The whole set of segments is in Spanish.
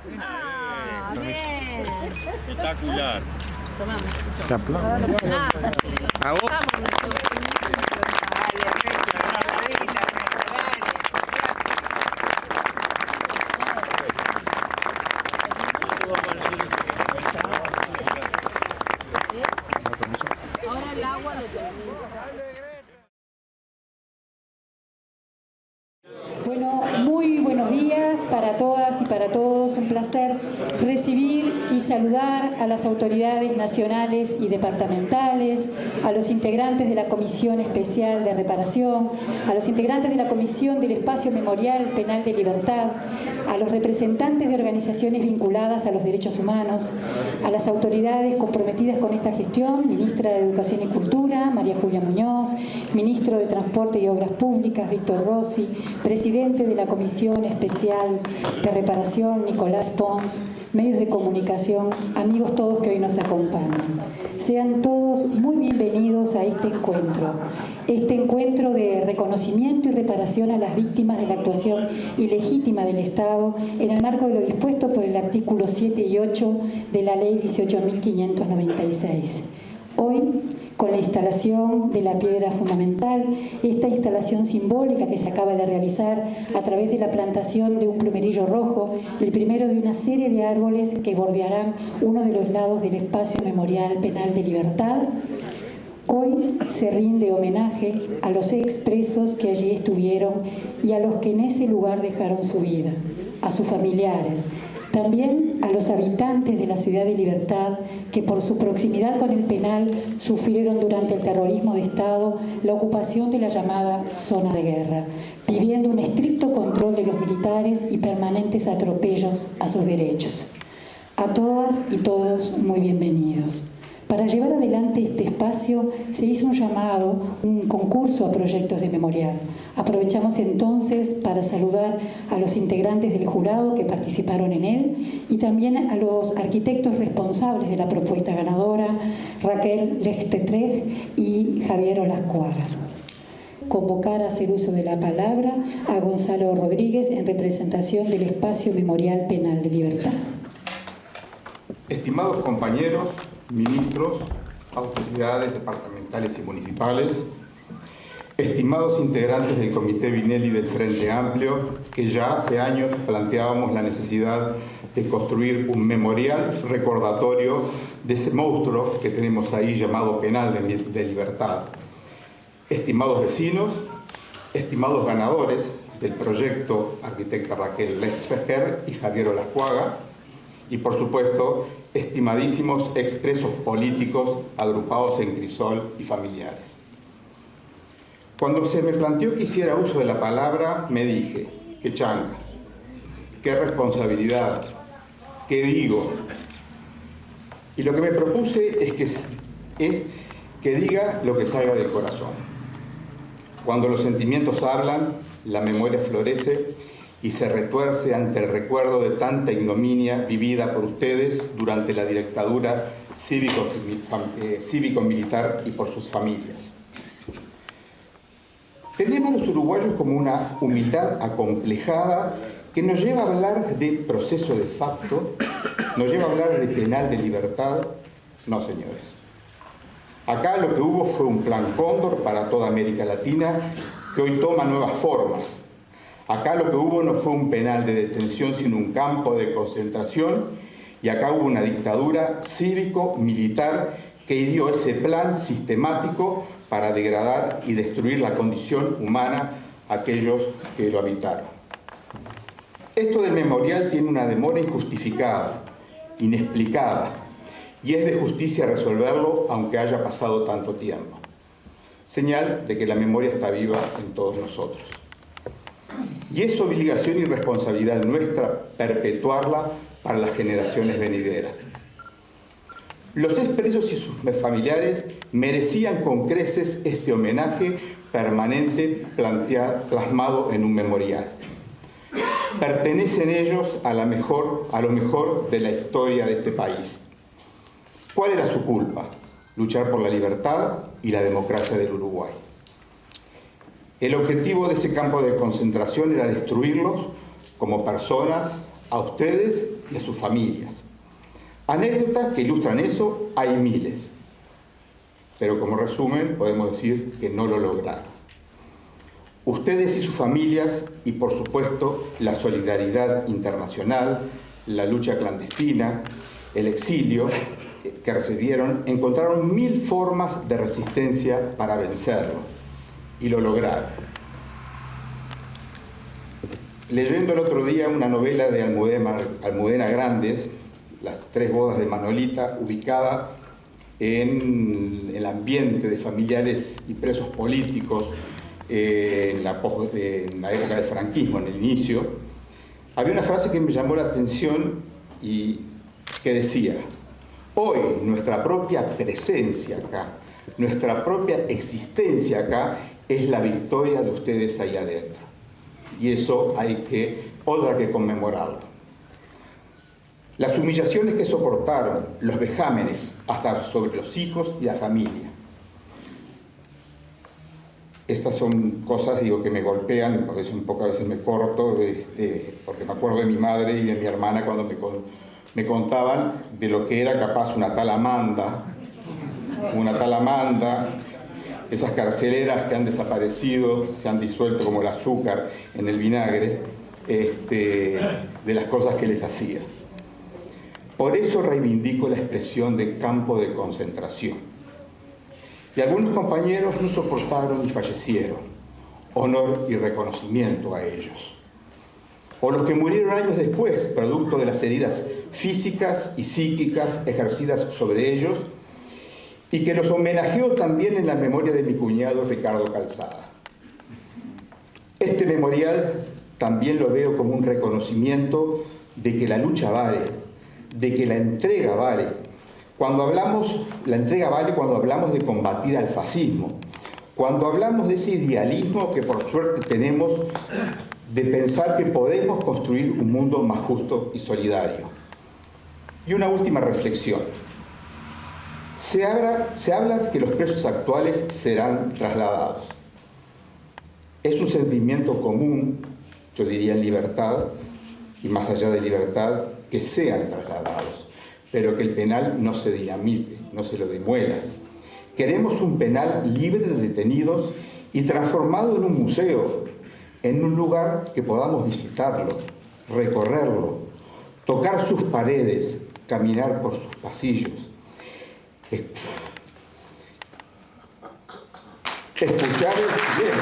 Ah, bien. Espectacular. Te aplaudo. A vos. Ahora el agua lo termina. Bueno, muy buenos días para todas y para todos. Un placer recibir y saludar a las autoridades nacionales y departamentales, a los integrantes de la Comisión Especial de Reparación, a los integrantes de la Comisión del Espacio Memorial Penal de Libertad, a los representantes de organizaciones vinculadas a los derechos humanos, a las autoridades comprometidas con esta gestión, Ministra de Educación y Cultura, María Julia Muñoz, Ministro de Transporte y Obras Públicas, Víctor Rossi, Presidente de la Comisión Especial de Reparación, Nicolás Pons, medios de comunicación, amigos todos que hoy nos acompañan. Sean todos muy bienvenidos a este encuentro de reconocimiento y reparación a las víctimas de la actuación ilegítima del Estado en el marco de lo dispuesto por el artículo 7 y 8 de la Ley 18.596. Hoy, con la instalación de la piedra fundamental, esta instalación simbólica que se acaba de realizar a través de la plantación de un plumerillo rojo, el primero de una serie de árboles que bordearán uno de los lados del espacio memorial penal de Libertad, hoy se rinde homenaje a los expresos que allí estuvieron y a los que en ese lugar dejaron su vida, a sus familiares, también a los habitantes de la ciudad de Libertad que por su proximidad con el penal sufrieron durante el terrorismo de Estado la ocupación de la llamada zona de guerra, viviendo un estricto control de los militares y permanentes atropellos a sus derechos. A todas y todos muy bienvenidos. Para llevar adelante este espacio se hizo un llamado, un concurso a proyectos de memorial. Aprovechamos entonces para saludar a los integrantes del jurado que participaron en él y también a los arquitectos responsables de la propuesta ganadora, Raquel Lechtetreg y Javier Olascuaga. Convocar a hacer uso de la palabra a Gonzalo Rodríguez en representación del Espacio Memorial Penal de Libertad. Estimados compañeros, ministros, autoridades departamentales y municipales, estimados integrantes del Comité Vinelli del Frente Amplio, que ya hace años planteábamos la necesidad de construir un memorial recordatorio de ese monstruo que tenemos ahí llamado Penal de Libertad. Estimados vecinos, estimados ganadores del proyecto, arquitecta Raquel Lechtetreg y Javier Olascuaga, y por supuesto, estimadísimos expresos políticos agrupados en Crisol y familiares. Cuando se me planteó que hiciera uso de la palabra, me dije, qué changa, qué responsabilidad, qué digo. Y lo que me propuse es que diga lo que salga del corazón. Cuando los sentimientos hablan, la memoria florece y se retuerce ante el recuerdo de tanta ignominia vivida por ustedes durante la dictadura cívico-militar y por sus familias. Tenemos los uruguayos como una humildad acomplejada que nos lleva a hablar de proceso de facto, nos lleva a hablar de penal de libertad. No, señores. Acá lo que hubo fue un plan Cóndor para toda América Latina que hoy toma nuevas formas. Acá lo que hubo no fue un penal de detención, sino un campo de concentración, y acá hubo una dictadura cívico-militar que ideó ese plan sistemático para degradar y destruir la condición humana a aquellos que lo habitaron. Esto del memorial tiene una demora injustificada, inexplicada, y es de justicia resolverlo aunque haya pasado tanto tiempo. Señal de que la memoria está viva en todos nosotros. Y es obligación y responsabilidad nuestra perpetuarla para las generaciones venideras. Los expresos y sus familiares merecían con creces este homenaje permanente plasmado en un memorial. Pertenecen ellos a lo mejor de la historia de este país. ¿Cuál era su culpa? Luchar por la libertad y la democracia del Uruguay. El objetivo de ese campo de concentración era destruirlos como personas, a ustedes y a sus familias. Anécdotas que ilustran eso hay miles, pero como resumen podemos decir que no lo lograron. Ustedes y sus familias, y por supuesto la solidaridad internacional, la lucha clandestina, el exilio que recibieron, encontraron 1000 formas de resistencia para vencerlo, y lo lograron. Leyendo el otro día una novela de Almudena Grandes, Las 3 bodas de Manolita, ubicada en el ambiente de familiares y presos políticos en la época del franquismo, en el inicio, había una frase que me llamó la atención y que decía: hoy nuestra propia presencia acá, nuestra propia existencia acá es la victoria de ustedes ahí adentro. Y eso hay que conmemorarlo. Las humillaciones que soportaron, los vejámenes, hasta sobre los hijos y la familia. Estas son cosas, digo, que me golpean, a veces me corto, porque me acuerdo de mi madre y de mi hermana cuando me contaban de lo que era capaz una tal Amanda, esas carceleras que han desaparecido, se han disuelto como el azúcar en el vinagre, de las cosas que les hacía. Por eso reivindico la expresión de campo de concentración. Y algunos compañeros no soportaron y fallecieron. Honor y reconocimiento a ellos. O los que murieron años después, producto de las heridas físicas y psíquicas ejercidas sobre ellos, y que los homenajeó también en la memoria de mi cuñado Ricardo Calzada. Este memorial también lo veo como un reconocimiento de que la lucha vale, de que la entrega vale. La entrega vale cuando hablamos de combatir al fascismo, cuando hablamos de ese idealismo que por suerte tenemos de pensar que podemos construir un mundo más justo y solidario. Y una última reflexión. Se habla de que los presos actuales serán trasladados. Es un sentimiento común, yo diría en libertad, y más allá de libertad, que sean trasladados, pero que el penal no se dinamite, no se lo demuela. Queremos un penal libre de detenidos y transformado en un museo, en un lugar que podamos visitarlo, recorrerlo, tocar sus paredes, caminar por sus pasillos. Escuchar el silencio.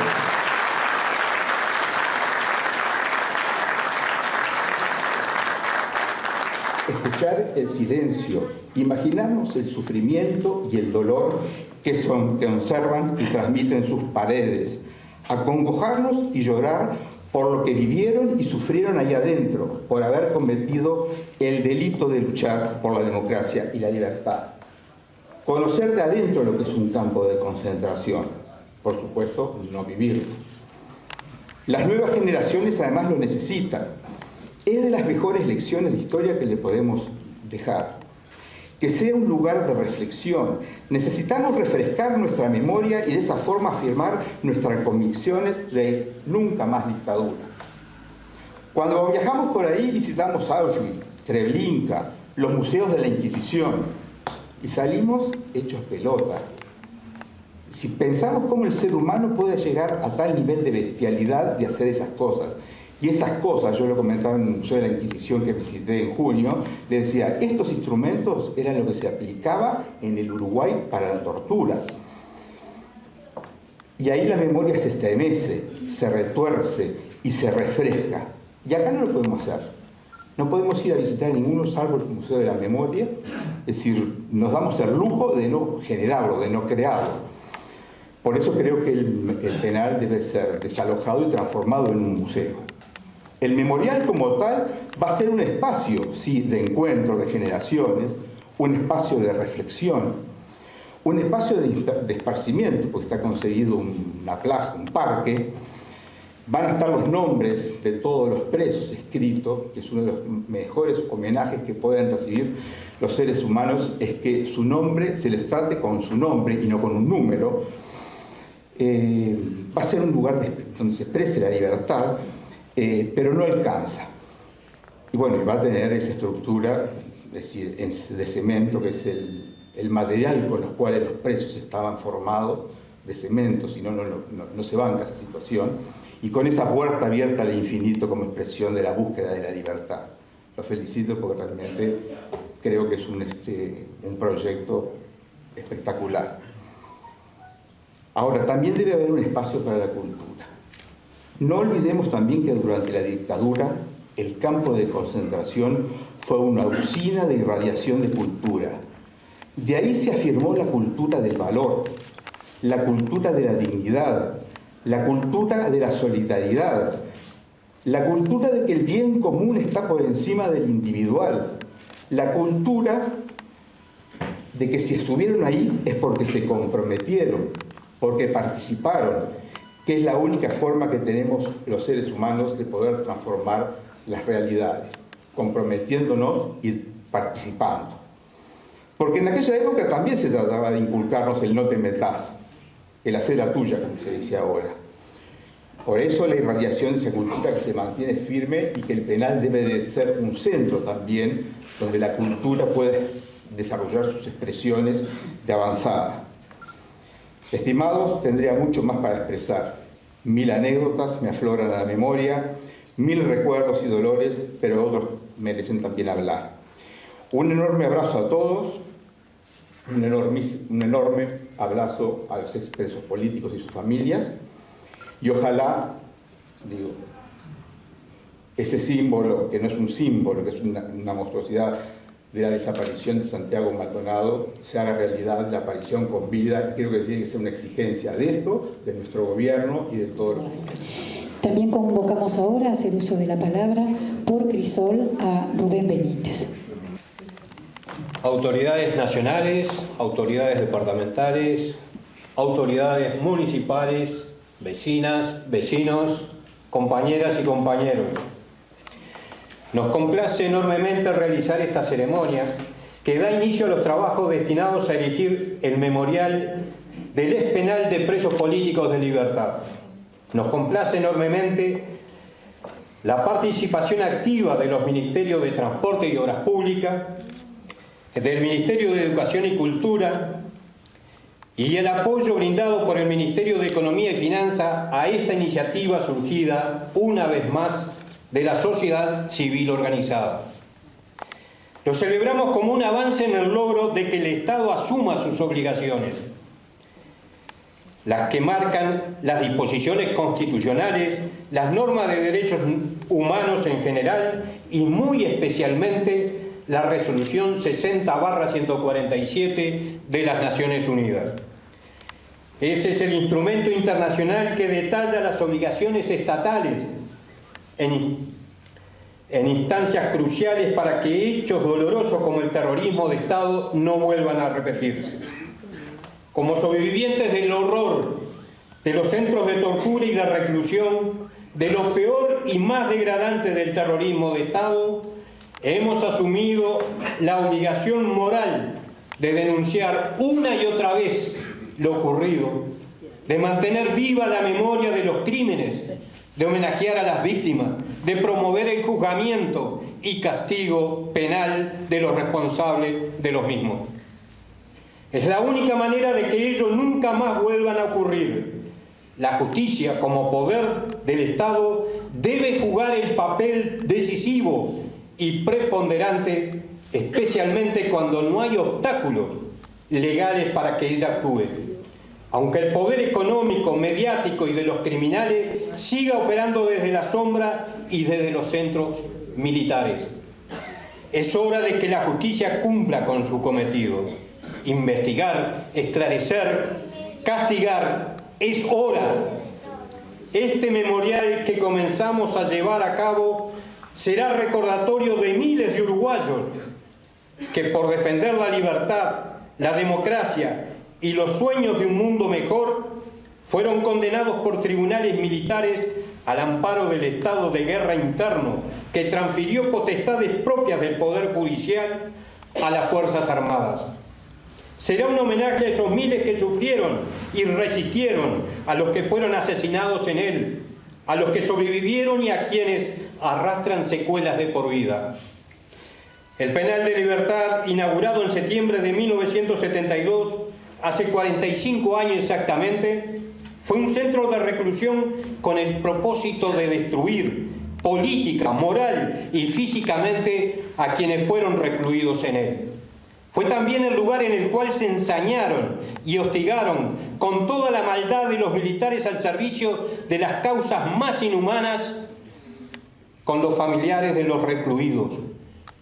Escuchar el silencio, imaginarnos el sufrimiento y el dolor que conservan y transmiten sus paredes, acongojarnos y llorar por lo que vivieron y sufrieron allá adentro, por haber cometido el delito de luchar por la democracia y la libertad. Conocer de adentro lo que es un campo de concentración, por supuesto, no vivirlo. Las nuevas generaciones además lo necesitan. Es de las mejores lecciones de historia que le podemos dejar. Que sea un lugar de reflexión. Necesitamos refrescar nuestra memoria y de esa forma afirmar nuestras convicciones de nunca más dictadura. Cuando viajamos por ahí visitamos Auschwitz, Treblinka, los museos de la Inquisición y salimos hechos pelota. Si pensamos cómo el ser humano puede llegar a tal nivel de bestialidad de hacer esas cosas, y esas cosas, yo lo comentaba en el Museo de la Inquisición que visité en junio, le decía, estos instrumentos eran lo que se aplicaba en el Uruguay para la tortura. Y ahí la memoria se estremece, se retuerce y se refresca. Y acá no lo podemos hacer. No podemos ir a visitar ninguno salvo el Museo de la Memoria. Es decir, nos damos el lujo de no generarlo, de no crearlo. Por eso creo que el penal debe ser desalojado y transformado en un museo. El memorial como tal va a ser un espacio, sí, de encuentro de generaciones, un espacio de reflexión, un espacio de esparcimiento, porque está conseguido una plaza, un parque. Van a estar los nombres de todos los presos escritos, que es uno de los mejores homenajes que pueden recibir los seres humanos, es que su nombre se les trate con su nombre y no con un número. Va a ser un lugar donde se exprese la libertad, pero no alcanza. Y bueno, y va a tener esa estructura, es decir, de cemento, que es el material con los cuales los precios estaban formados, de cemento, si no, no se banca esa situación, y con esa puerta abierta al infinito como expresión de la búsqueda de la libertad. Lo felicito porque realmente creo que es un proyecto espectacular. Ahora, también debe haber un espacio para la cultura. No olvidemos también que durante la dictadura el campo de concentración fue una usina de irradiación de cultura. De ahí se afirmó la cultura del valor, la cultura de la dignidad, la cultura de la solidaridad, la cultura de que el bien común está por encima del individual, la cultura de que si estuvieron ahí es porque se comprometieron, porque participaron, que es la única forma que tenemos los seres humanos de poder transformar las realidades, comprometiéndonos y participando. Porque en aquella época también se trataba de inculcarnos el no te metas, el hacer la tuya, como se dice ahora. Por eso la irradiación de esa cultura que se mantiene firme y que el penal debe de ser un centro también donde la cultura puede desarrollar sus expresiones de avanzada. Estimados, tendría mucho más para expresar. 1000 anécdotas me afloran a la memoria, 1000 recuerdos y dolores, pero otros merecen también hablar. Un enorme abrazo a todos, un enorme abrazo a los expresos políticos y sus familias, y ojalá, ese símbolo, que no es un símbolo, que es una monstruosidad de la desaparición de Santiago Maldonado, se haga realidad la aparición con vida, y creo que tiene que ser una exigencia de esto, de nuestro gobierno y de todos los países. También convocamos ahora a hacer uso de la palabra por Crisol a Rubén Benítez. Autoridades nacionales, autoridades departamentales, autoridades municipales, vecinas, vecinos, compañeras y compañeros. Nos complace enormemente realizar esta ceremonia que da inicio a los trabajos destinados a erigir el memorial del ex penal de presos políticos de libertad. Nos complace enormemente la participación activa de los Ministerios de Transporte y Obras Públicas, del Ministerio de Educación y Cultura y el apoyo brindado por el Ministerio de Economía y Finanzas a esta iniciativa surgida, una vez más, de la sociedad civil organizada. Lo celebramos como un avance en el logro de que el Estado asuma sus obligaciones, las que marcan las disposiciones constitucionales, las normas de derechos humanos en general y muy especialmente la Resolución 60/147 de las Naciones Unidas. Ese es el instrumento internacional que detalla las obligaciones estatales en instancias cruciales para que hechos dolorosos como el terrorismo de Estado no vuelvan a repetirse. Como sobrevivientes del horror, de los centros de tortura y de reclusión, de lo peor y más degradante del terrorismo de Estado, hemos asumido la obligación moral de denunciar una y otra vez lo ocurrido, de mantener viva la memoria de los crímenes, de homenajear a las víctimas, de promover el juzgamiento y castigo penal de los responsables de los mismos. Es la única manera de que ellos nunca más vuelvan a ocurrir. La justicia, como poder del Estado, debe jugar el papel decisivo y preponderante, especialmente cuando no hay obstáculos legales para que ella actúe. Aunque el poder económico, mediático y de los criminales siga operando desde la sombra y desde los centros militares. Es hora de que la justicia cumpla con su cometido. Investigar, esclarecer, castigar. Es hora. Este memorial que comenzamos a llevar a cabo será recordatorio de miles de uruguayos que por defender la libertad, la democracia y los sueños de un mundo mejor fueron condenados por tribunales militares al amparo del estado de guerra interno que transfirió potestades propias del Poder Judicial a las Fuerzas Armadas. Será un homenaje a esos miles que sufrieron y resistieron, a los que fueron asesinados en él, a los que sobrevivieron y a quienes arrastran secuelas de por vida. El penal de Libertad, inaugurado en septiembre de 1972, hace 45 años exactamente, fue un centro de reclusión con el propósito de destruir política, moral y físicamente a quienes fueron recluidos en él. Fue también el lugar en el cual se ensañaron y hostigaron con toda la maldad de los militares al servicio de las causas más inhumanas con los familiares de los recluidos,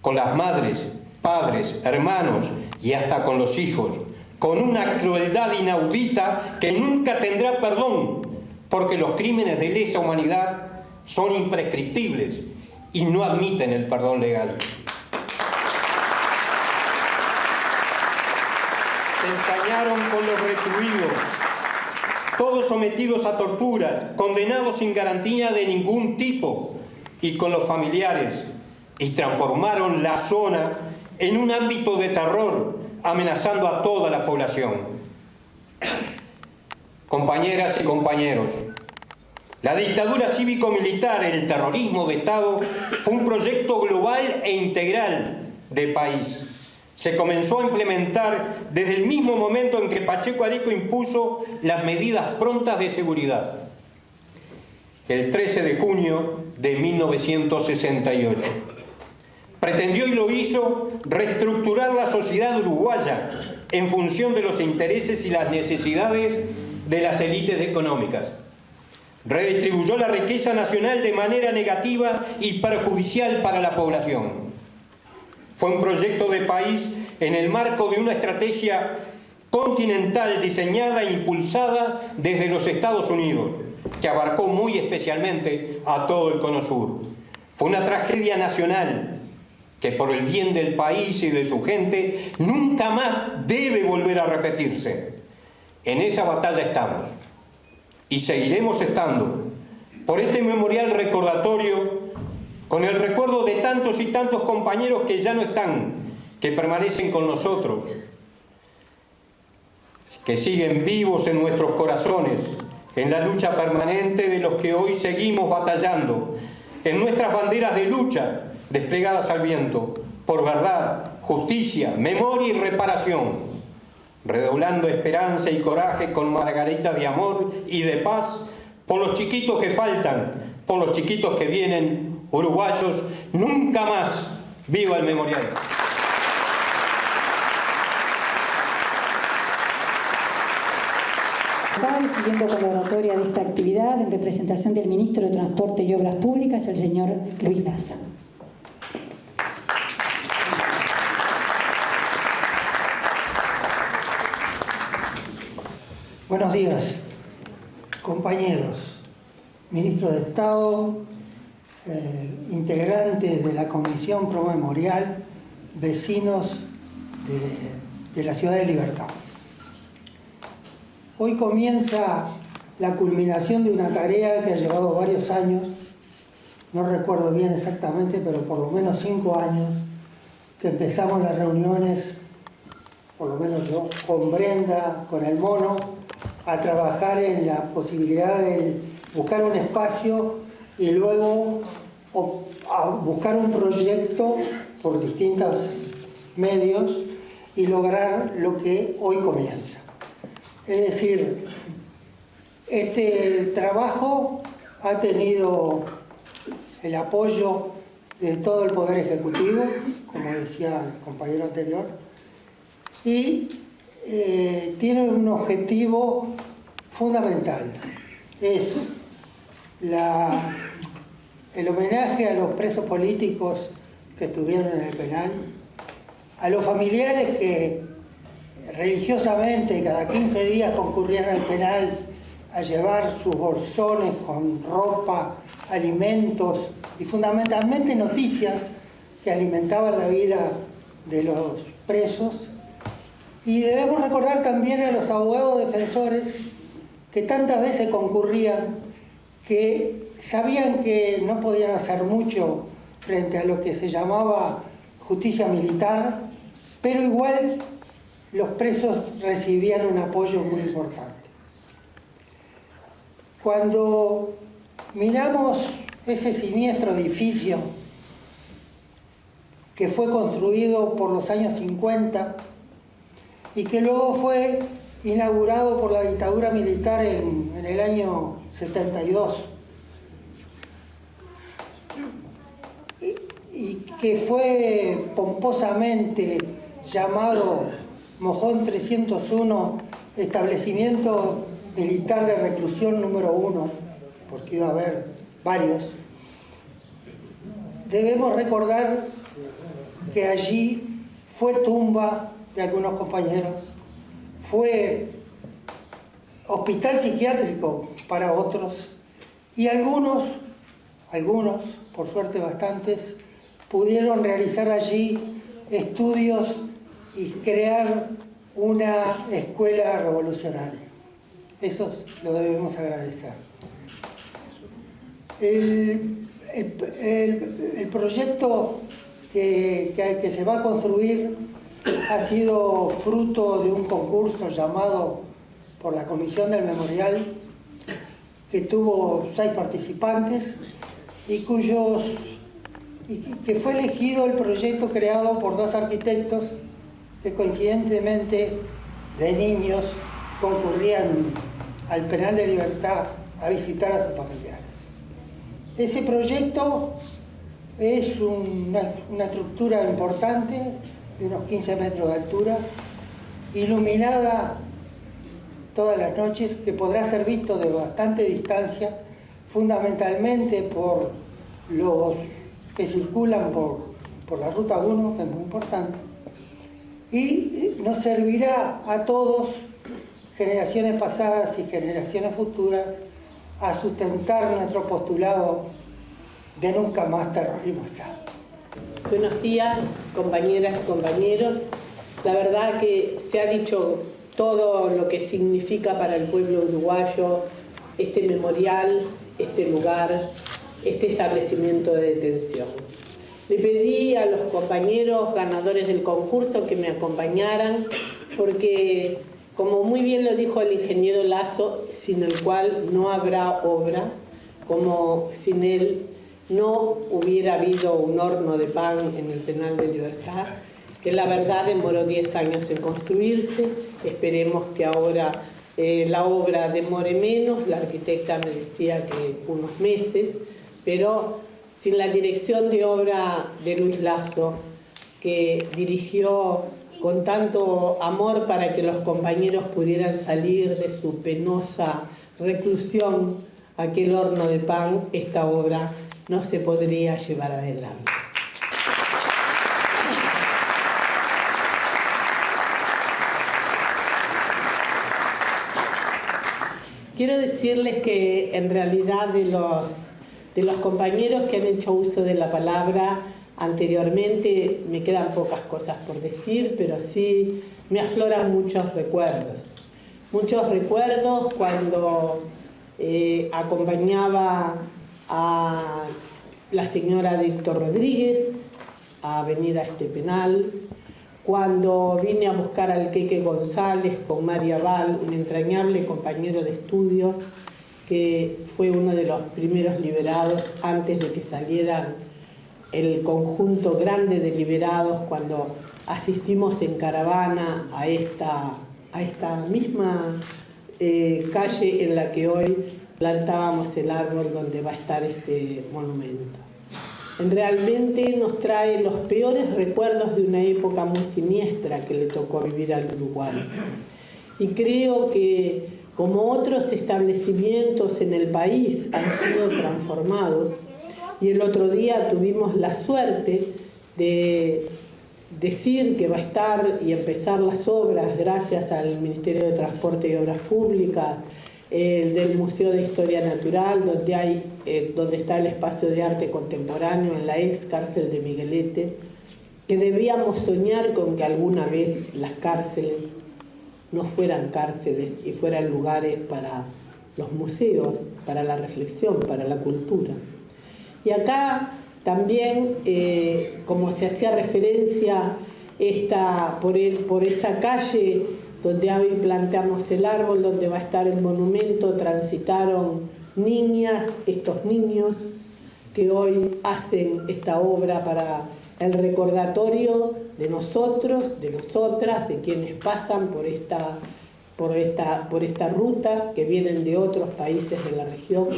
con las madres, padres, hermanos y hasta con los hijos, con una crueldad inaudita que nunca tendrá perdón, porque los crímenes de lesa humanidad son imprescriptibles y no admiten el perdón legal. Se ensañaron con los recluidos, todos sometidos a tortura, condenados sin garantía de ningún tipo, y con los familiares, y transformaron la zona en un ámbito de terror, amenazando a toda la población. Compañeras y compañeros, la dictadura cívico-militar, el terrorismo de Estado, fue un proyecto global e integral de país. Se comenzó a implementar desde el mismo momento en que Pacheco Areco impuso las medidas prontas de seguridad. El 13 de junio de 1968. Pretendió y lo hizo reestructurar la sociedad uruguaya en función de los intereses y las necesidades de las élites económicas. Redistribuyó la riqueza nacional de manera negativa y perjudicial para la población. Fue un proyecto de país en el marco de una estrategia continental diseñada e impulsada desde los Estados Unidos, que abarcó muy especialmente a todo el Cono Sur. Fue una tragedia nacional que por el bien del país y de su gente nunca más debe volver a repetirse. En esa batalla estamos y seguiremos estando por este memorial recordatorio, con el recuerdo de tantos y tantos compañeros que ya no están, que permanecen con nosotros, que siguen vivos en nuestros corazones, en la lucha permanente de los que hoy seguimos batallando, en nuestras banderas de lucha desplegadas al viento, por verdad, justicia, memoria y reparación, redoblando esperanza y coraje con margaritas de amor y de paz, por los chiquitos que faltan, por los chiquitos que vienen, uruguayos, nunca más. ¡Viva el memorial! Siguiendo con la oratoria de esta actividad, en representación del Ministro de Transporte y Obras Públicas, el señor Ruiz Lazo. Buenos días, compañeros, Ministro de Estado, integrantes de la Comisión Pro Memorial, vecinos de la Ciudad de Libertad. Hoy comienza la culminación de una tarea que ha llevado varios años, no recuerdo bien exactamente, pero por lo menos 5 años, que empezamos las reuniones, por lo menos yo, con Brenda, con el Mono, a trabajar en la posibilidad de buscar un espacio y luego a buscar un proyecto por distintos medios y lograr lo que hoy comienza. Es decir, este trabajo ha tenido el apoyo de todo el Poder Ejecutivo, como decía el compañero anterior, y tiene un objetivo fundamental. Es el homenaje a los presos políticos que estuvieron en el penal, a los familiares que religiosamente cada 15 días concurrían al penal a llevar sus bolsones con ropa, alimentos y fundamentalmente noticias que alimentaban la vida de los presos. Y debemos recordar también a los abogados defensores que tantas veces concurrían, que sabían que no podían hacer mucho frente a lo que se llamaba justicia militar, pero igual los presos recibían un apoyo muy importante. Cuando miramos ese siniestro edificio que fue construido por los años 50 y que luego fue inaugurado por la dictadura militar en el año 72 y que fue pomposamente llamado Mojón 301, establecimiento militar de reclusión número 1, porque iba a haber varios. Debemos recordar que allí fue tumba de algunos compañeros, fue hospital psiquiátrico para otros, y algunos, por suerte bastantes, pudieron realizar allí estudios y crear una escuela revolucionaria. Eso lo debemos agradecer. El proyecto que se va a construir ha sido fruto de un concurso llamado por la Comisión del Memorial, que tuvo 6 participantes y que fue elegido el proyecto creado por 2 arquitectos que coincidentemente de niños concurrían al penal de Libertad a visitar a sus familiares. Ese proyecto es una estructura importante de unos 15 metros de altura, iluminada todas las noches, que podrá ser visto de bastante distancia, fundamentalmente por los que circulan por la Ruta 1, que es muy importante, y nos servirá a todos, generaciones pasadas y generaciones futuras, a sustentar nuestro postulado de nunca más terrorismo Estado. Buenos días, compañeras y compañeros. La verdad que se ha dicho todo lo que significa para el pueblo uruguayo este memorial, este lugar, este establecimiento de detención. Le pedí a los compañeros ganadores del concurso que me acompañaran porque, como muy bien lo dijo el ingeniero Lazo, sin el cual no habrá obra, como sin él no hubiera habido un horno de pan en el penal de Libertad, que la verdad demoró 10 años en construirse. Esperemos que ahora la obra demore menos. La arquitecta me decía que unos meses, pero sin la dirección de obra de Luis Lazo, que dirigió con tanto amor para que los compañeros pudieran salir de su penosa reclusión, aquel horno de pan, esta obra no se podría llevar adelante. Quiero decirles que en realidad de los compañeros que han hecho uso de la palabra anteriormente me quedan pocas cosas por decir, pero sí me afloran muchos recuerdos. Muchos recuerdos cuando acompañaba a la señora Víctor Rodríguez a venir a este penal, cuando vine a buscar al Queque González con María Val, un entrañable compañero de estudios que fue uno de los primeros liberados antes de que salieran el conjunto grande de liberados, cuando asistimos en caravana a esta misma calle en la que hoy plantábamos el árbol donde va a estar este monumento. Realmente nos trae los peores recuerdos de una época muy siniestra que le tocó vivir al Uruguay. Y creo que, como otros establecimientos en el país han sido transformados, y el otro día tuvimos la suerte de decir que va a estar y empezar las obras gracias al Ministerio de Transporte y Obras Públicas, del Museo de Historia Natural, donde está el espacio de arte contemporáneo en la ex cárcel de Miguelete, que debíamos soñar con que alguna vez las cárceles no fueran cárceles y fueran lugares para los museos, para la reflexión, para la cultura. Y acá también, como se hacía referencia, por esa calle donde hoy plantamos el árbol, donde va a estar el monumento, transitaron niñas, estos niños que hoy hacen esta obra para el recordatorio de nosotros, de nosotras, de quienes pasan por esta ruta, que vienen de otros países de la región,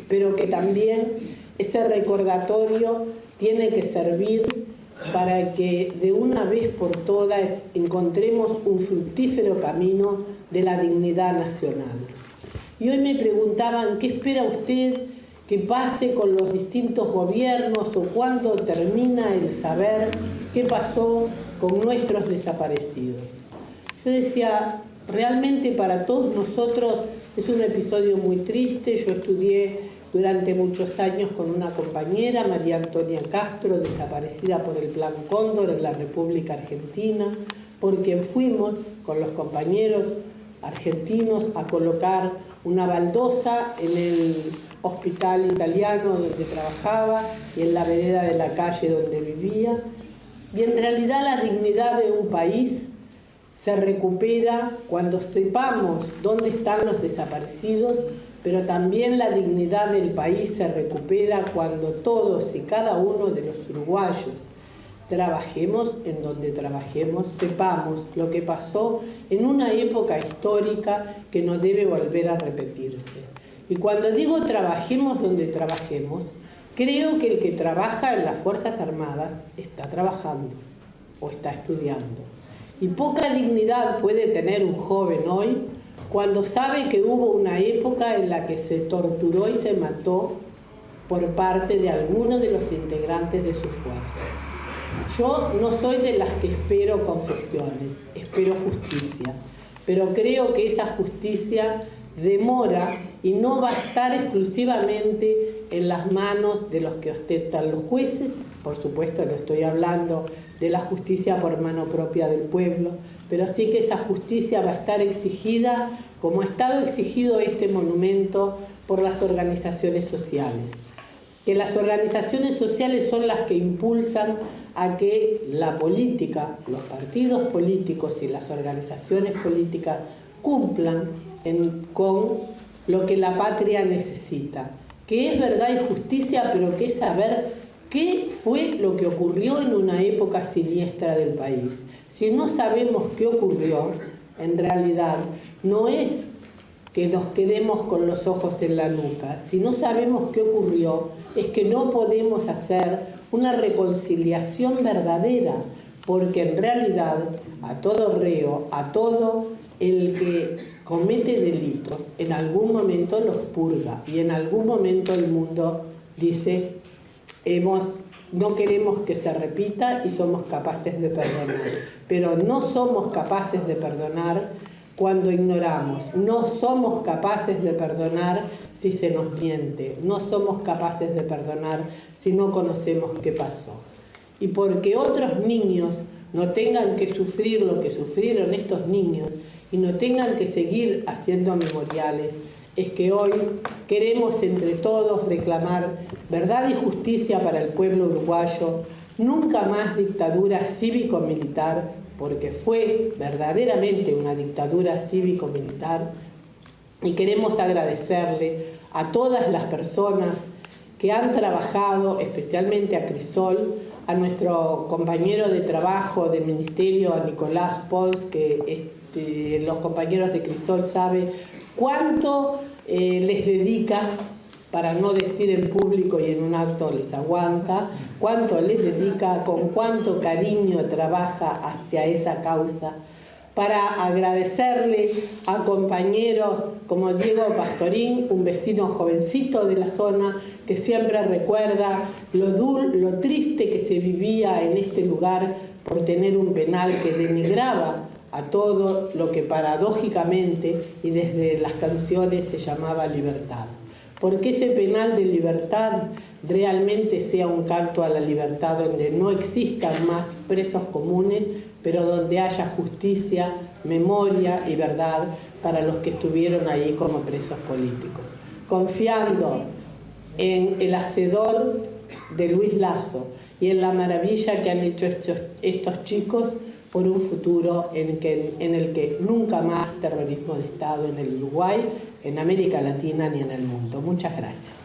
pero que también ese recordatorio tiene que servir para que de una vez por todas encontremos un fructífero camino de la dignidad nacional. Y hoy me preguntaban, ¿qué espera usted que pase con los distintos gobiernos o cuándo termina el saber qué pasó con nuestros desaparecidos? Yo decía, realmente para todos nosotros es un episodio muy triste. Yo estudié durante muchos años con una compañera, María Antonia Castro, desaparecida por el Plan Cóndor en la República Argentina, por quien fuimos con los compañeros argentinos a colocar una baldosa en el hospital italiano donde trabajaba y en la vereda de la calle donde vivía. Y en realidad la dignidad de un país se recupera cuando sepamos dónde están los desaparecidos, pero también la dignidad del país se recupera cuando todos y cada uno de los uruguayos trabajemos en donde trabajemos, sepamos lo que pasó en una época histórica que no debe volver a repetirse. Y cuando digo trabajemos donde trabajemos, creo que el que trabaja en las Fuerzas Armadas está trabajando o está estudiando. Y poca dignidad puede tener un joven hoy cuando sabe que hubo una época en la que se torturó y se mató por parte de algunos de los integrantes de su fuerza. Yo no soy de las que espero confesiones, espero justicia, pero creo que esa justicia demora y no va a estar exclusivamente en las manos de los que ostentan los jueces. Por supuesto, no estoy hablando de la justicia por mano propia del pueblo, pero sí que esa justicia va a estar exigida, como ha estado exigido este monumento, por las organizaciones sociales. Que las organizaciones sociales son las que impulsan a que la política, los partidos políticos y las organizaciones políticas cumplan con lo que la patria necesita, que es verdad y justicia, pero que es saber qué fue lo que ocurrió en una época siniestra del país. Si no sabemos qué ocurrió, en realidad no es que nos quedemos con los ojos en la nuca. Si no sabemos qué ocurrió, es que no podemos hacer una reconciliación verdadera, porque en realidad a todo reo, a todo el que comete delitos, en algún momento los purga y en algún momento el mundo dice, no queremos que se repita y somos capaces de perdonar. Pero no somos capaces de perdonar cuando ignoramos, no somos capaces de perdonar si se nos miente, no somos capaces de perdonar si no conocemos qué pasó. Y porque otros niños no tengan que sufrir lo que sufrieron estos niños y no tengan que seguir haciendo memoriales, es que hoy queremos entre todos reclamar verdad y justicia para el pueblo uruguayo, nunca más dictadura cívico-militar, porque fue verdaderamente una dictadura cívico-militar, y queremos agradecerle a todas las personas que han trabajado, especialmente a Crisol, a nuestro compañero de trabajo del Ministerio, a Nicolás Pons, que los compañeros de Crisol saben cuánto les dedica, para no decir en público y en un acto les aguanta, cuánto les dedica, con cuánto cariño trabaja hacia esa causa, para agradecerle a compañeros como Diego Pastorín, un vecino jovencito de la zona que siempre recuerda lo triste que se vivía en este lugar por tener un penal que denigraba a todo lo que paradójicamente y desde las canciones se llamaba libertad. Porque ese penal de libertad realmente sea un canto a la libertad, donde no existan más presos comunes, pero donde haya justicia, memoria y verdad para los que estuvieron ahí como presos políticos. Confiando en el hacedor de Luis Lasso y en la maravilla que han hecho estos chicos, por un futuro en el que nunca más terrorismo de Estado en el Uruguay, en América Latina ni en el mundo. Muchas gracias.